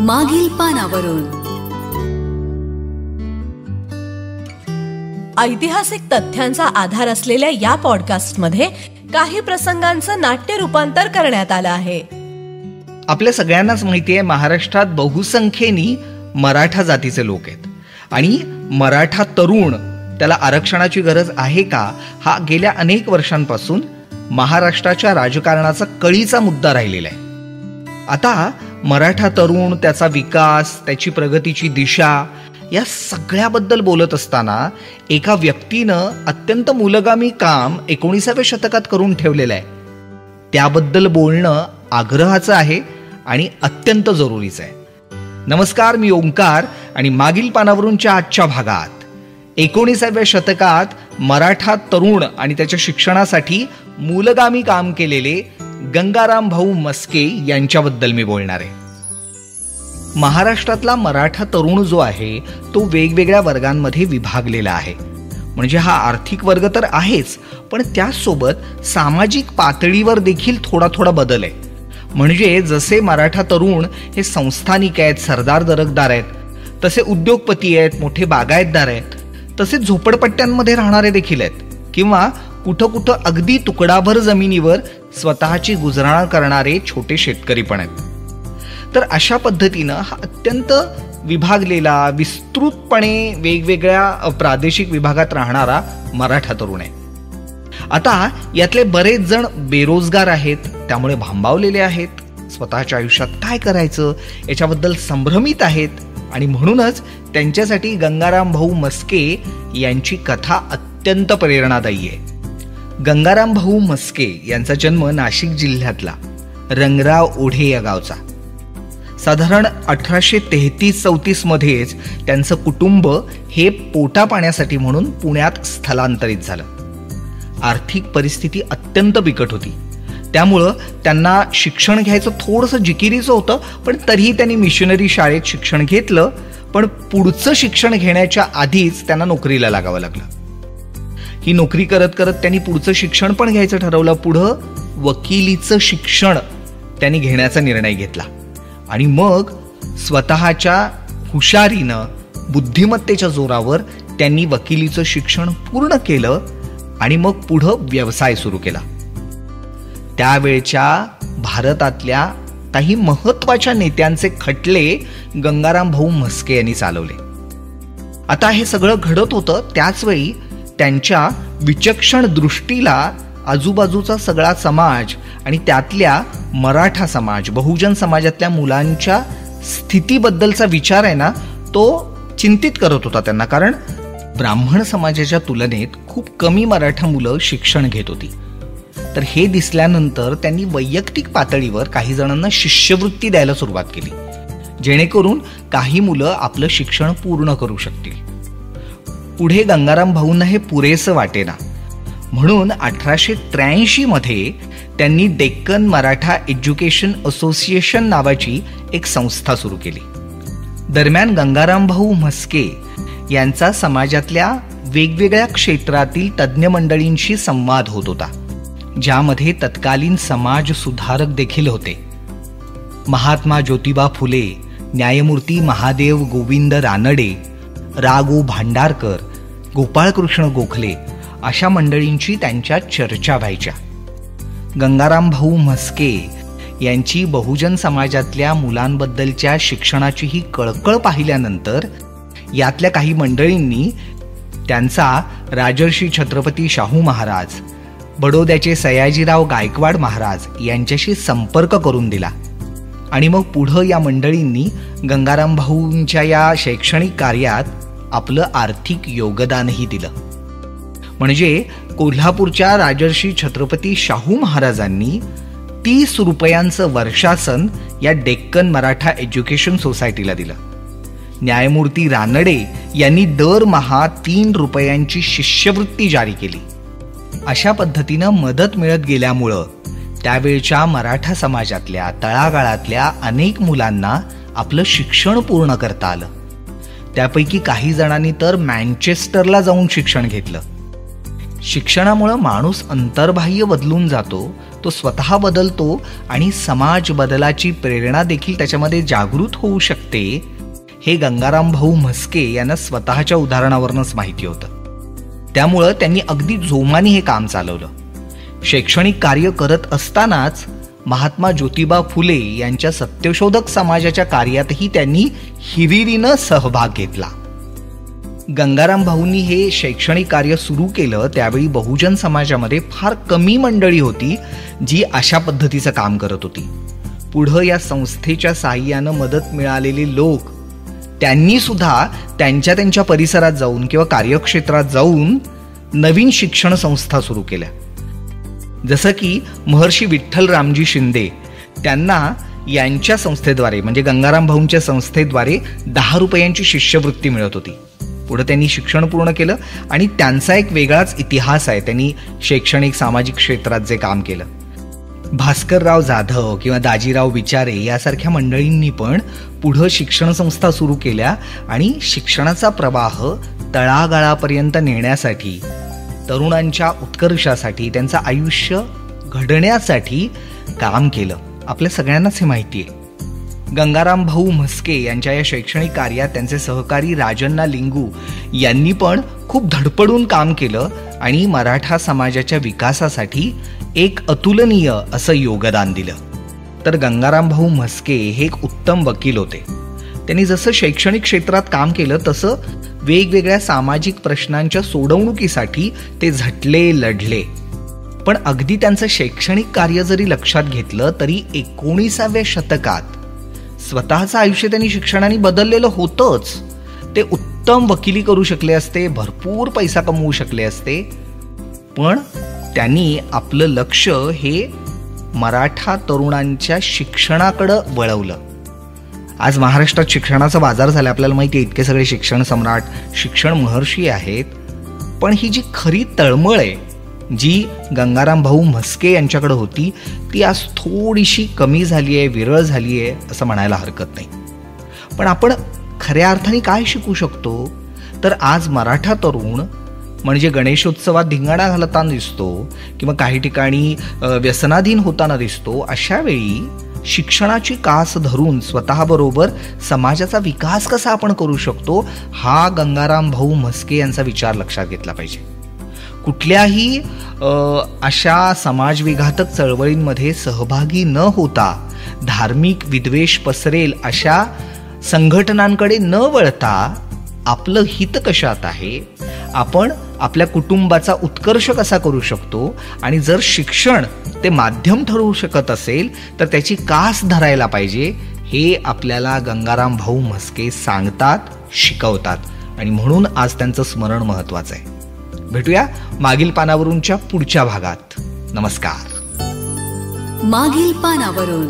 मागील पानावरून. ऐतिहासिक तथ्यांचा आधार असलेल्या या पॉडकास्टमध्ये काही प्रसंगांचं नाट्य रूपांतर करण्यात आलं आहे. आपल्या सगळ्यांनाच माहिती आहे, महाराष्ट्रात बहुसंख्येने मराठा जातीचे लोक आहेत आणि मराठा तरुण त्याला आरक्षणाची गरज आहे का, हा गेल्या अनेक वर्षांपासून महाराष्ट्राच्या राजकारणाचा कळीचा मुद्दा राहिलेला आहे. आता मराठा तरुण, त्याचा विकास, त्याची प्रगतीची दिशा या सगळ्याबद्दल बोलत असताना एका व्यक्तीनं अत्यंत मूलगामी काम 19व्या शतकात करून ठेवलेलं आहे. त्याबद्दल बोलणं आग्रहाचं आहे आणि अत्यंत जरुरीचं आहे. नमस्कार, मी ओंकार आणि मागील पानावरूनच्या आजच्या भागात 19व्या शतकात मराठा तरुण आणि त्याच्या शिक्षणासाठी मूलगामी काम केलेले गंगाराम भाऊ म्हस्के यांच्याबद्दल मी बोलणार आहे. महाराष्ट्रातला मराठा तरुण जो आहे तो वेगवेगळ्या वर्गांमध्ये विभागलेला आहे. म्हणजे हा आर्थिक वर्ग तर आहेच, पण त्याचसोबत सामाजिक पातळीवर देखील थोडा थोडा बदल आहे. म्हणजे जसे मराठा तरुण हे संस्थानिक आहेत, सरदार दरकदार आहेत, तसे उद्योगपती आहेत, मोठे बागायतदार आहेत, तसे झोपडपट्ट्यांमध्ये राहणारे देखील आहेत किंवा कुठं कुठं अगदी तुकडाभर जमिनीवर स्वतःची गुजराण करणारे छोटे शेतकरी पण आहेत. तर अशा पद्धतीनं हा अत्यंत विभागलेला, विस्तृतपणे वेगवेगळ्या प्रादेशिक विभागात राहणारा मराठा तरुण आहे. आता यातले बरेच जण बेरोजगार आहेत, त्यामुळे भांबावलेले आहेत, स्वतःच्या आयुष्यात काय करायचं याच्याबद्दल संभ्रमित आहेत आणि म्हणूनच त्यांच्यासाठी गंगाराम भाऊ म्हस्के यांची कथा अत्यंत प्रेरणादायी आहे. गंगाराम भाऊ म्हस्के यांचा जन्म नाशिक जिल्ह्यातला रंगराव ओढे या गावचा. साधारण 1833-34 मध्येच त्यांचं कुटुंब हे पोटा पाण्यासाठी म्हणून पुण्यात स्थलांतरित झालं. आर्थिक परिस्थिती अत्यंत बिकट होती, त्यामुळं त्यांना शिक्षण घ्यायचं थोडंसं जिकिरीचं होतं, पण तरीही त्यांनी मिशनरी शाळेत शिक्षण घेतलं. पण पुढचं शिक्षण घेण्याच्या आधीच त्यांना नोकरीला लागावं लागलं. ही नोकरी करत करत त्यांनी पुढचं शिक्षण पण घ्यायचं ठरवलं. पुढं वकिलीचं शिक्षण त्यांनी घेण्याचा निर्णय घेतला आणि मग स्वतःच्या हुशारीनं, बुद्धिमत्तेच्या जोरावर त्यांनी वकिलीचं शिक्षण पूर्ण केलं आणि मग पुढं व्यवसाय सुरू केला. त्यावेळच्या भारतातल्या काही महत्वाच्या नेत्यांचे खटले गंगाराम भाऊ म्हस्के यांनी चालवले. आता हे सगळं घडत होतं त्याचवेळी त्यांच्या विचक्षण दृष्टीला आजूबाजूचा सगळा समाज आणि त्यातल्या मराठा समाज, बहुजन समाजातल्या मुलांच्या स्थितीबद्दलचा विचार आहे ना, तो चिंतित करत होता त्यांना. कारण ब्राह्मण समाजाच्या तुलनेत खूप कमी मराठा मुलं शिक्षण घेत होती. तर हे दिसल्यानंतर त्यांनी वैयक्तिक पातळीवर काही जणांना शिष्यवृत्ती द्यायला सुरुवात केली, जेणेकरून काही मुलं आपलं शिक्षण पूर्ण करू शकतील. पुढे गंगाराम भाऊंना हे पुरेसं वाटेना, म्हणून 1883 मध्ये त्यांनी डेक्कन मराठा एज्युकेशन असोसिएशन नावाची एक संस्था सुरू केली. दरम्यान गंगाराम भाऊ म्हस्के यांचा समाजातल्या वेगवेगळ्या क्षेत्रातील तज्ज्ञ मंडळींशी संवाद होत होता, ज्यामध्ये तत्कालीन समाज सुधारक देखील होते. महात्मा ज्योतिबा फुले, न्यायमूर्ती महादेव गोविंद रानडे, रा गो भांडारकर, गोपाळकृष्ण गोखले अशा मंडळींची त्यांच्या चर्चा व्हायच्या. गंगाराम भाऊ म्हस्के यांची बहुजन समाजातल्या मुलांबद्दलच्या शिक्षणाची ही कळकळ पाहिल्यानंतर यातल्या काही मंडळींनी त्यांचा राजर्षी छत्रपती शाहू महाराज, बडोद्याचे सयाजीराव गायकवाड महाराज यांच्याशी संपर्क करून दिला आणि मग पुढं या मंडळींनी गंगाराम भाऊंच्या या शैक्षणिक कार्यात आपलं आर्थिक योगदानही दिलं. म्हणजे कोल्हापूरच्या राजर्षी छत्रपती शाहू महाराजांनी 30 रुपयांचं वर्षासन या डेक्कन मराठा एज्युकेशन सोसायटीला दिलं. न्यायमूर्ती रानडे यांनी दरमहा 3 रुपयांची शिष्यवृत्ती जारी केली. अशा पद्धतीनं मदत मिळत गेल्यामुळं त्यावेळच्या मराठा समाजातल्या तळागाळातल्या अनेक मुलांना आपलं शिक्षण पूर्ण करता आलं. त्यापैकी काही जणांनी तर मँचेस्टरला जाऊन शिक्षण घेतलं. शिक्षणामुळे माणूस अंतर्बाह्य बदलून जातो, तो स्वतः बदलतो आणि समाज बदलाची प्रेरणा देखील त्याच्यामध्ये जागृत होऊ शकते, हे गंगाराम भाऊ म्हस्के यांना स्वतःच्या उदाहरणावरूनच माहिती होतं. त्यामुळं त्यांनी अगदी जोमाने हे काम चालवलं. शैक्षणिक कार्य करत असतानाच महात्मा ज्योतिबा फुले यांच्या सत्यशोधक समाजाच्या कार्यातही त्यांनी हिरिरीनं सहभाग घेतला. गंगाराम भाऊंनी हे शैक्षणिक कार्य सुरू केलं त्यावेळी बहुजन समाजामध्ये फार कमी मंडळी होती जी अशा पद्धतीचं काम करत होती. पुढं या संस्थेच्या साहाय्यानं मदत मिळालेले लोक त्यांनी सुद्धा त्यांच्या परिसरात जाऊन किंवा कार्यक्षेत्रात जाऊन नवीन शिक्षण संस्था सुरू केल्या. जसं की महर्षी विठ्ठल रामजी शिंदे, त्यांना यांच्या संस्थेद्वारे म्हणजे गंगाराम भाऊंच्या संस्थेद्वारे 10 रुपयांची शिष्यवृत्ती मिळत होती. पुढे त्यांनी शिक्षण पूर्ण केलं आणि त्यांचा एक वेगळाच इतिहास आहे. त्यांनी शैक्षणिक सामाजिक क्षेत्रात जे काम केलं. भास्करराव जाधव किंवा दाजीराव विचारे यासारख्या मंडळींनी पण पुढं शिक्षण संस्था सुरू केल्या आणि शिक्षणाचा प्रवाह तळागाळापर्यंत नेण्यासाठी, तरुणांच्या उत्कर्षासाठी, त्यांचं आयुष्य घडण्यासाठी काम केलं. आपल्या सगळ्यांनाच हे माहिती आहे. गंगाराम भाऊ म्हस्के यांच्या या शैक्षणिक कार्यात त्यांचे सहकारी राजन्ना लिंगू यांनी पण खूप धडपडून काम केलं आणि मराठा समाजाच्या विकासासाठी एक अतुलनीय असं योगदान दिलं. तर गंगाराम भाऊ म्हस्के हे एक उत्तम वकील होते. त्यांनी जसं शैक्षणिक क्षेत्रात काम केलं तसं वेगवेगळ्या सामाजिक प्रश्नांच्या सोडवणुकीसाठी ते झटले, लढले. पण अगदी त्यांचं शैक्षणिक कार्य जरी लक्षात घेतलं तरी 19व्या शतकात स्वतःचं आयुष्य त्यांनी शिक्षणाने बदललेलं होतंच. ते उत्तम वकिली करू शकले असते, भरपूर पैसा कमवू शकले असते, पण त्यांनी आपलं लक्ष हे मराठा तरुणांच्या शिक्षणाकडं वळवलं. आज महाराष्ट्रात शिक्षणाचा बाजार झाला. आपल्याला माहिती आहे इतके सगळे शिक्षण सम्राट, शिक्षण महर्षी आहेत, पण ही जी खरी तळमळ आहे जी गंगाराम भाऊ म्हस्के यांच्याकडे होती ती आज थोडीशी कमी झाली आहे, विरळ झाली आहे असं म्हणायला हरकत नाही. पण आपण खऱ्या अर्थाने काय शिकू शकतो तर आज मराठा तरुण म्हणजे गणेशोत्सवात धिंगाणा घालताना दिसतो किंवा काही ठिकाणी व्यसनाधीन होताना दिसतो. अशा वेळी शिक्षणाची कास धरून स्वतःबरोबर समाजाचा विकास कसा आपण करू शकतो हा गंगाराम भाऊ म्हस्के यांचा विचार लक्षात घेतला पाहिजे. कुठल्याही अशा समाजविघातक चळवळींमध्ये सहभागी न होता, धार्मिक विद्वेष पसरेल अशा संघटनांकडे न वळता आपलं हित कशात आहे, आपण आपल्या कुटुंबाचा उत्कर्ष कसा करू शकतो आणि जर शिक्षण ते माध्यम ठरवू शकत असेल तर त्याची कास धरायला पाहिजे, हे आपल्याला गंगाराम भाऊ म्हस्के सांगतात, शिकवतात आणि म्हणून आज त्यांचं स्मरण महत्वाचं आहे. भेटूया मागील पानावरूनच्या पुढच्या भागात. नमस्कार. मागील पानावरून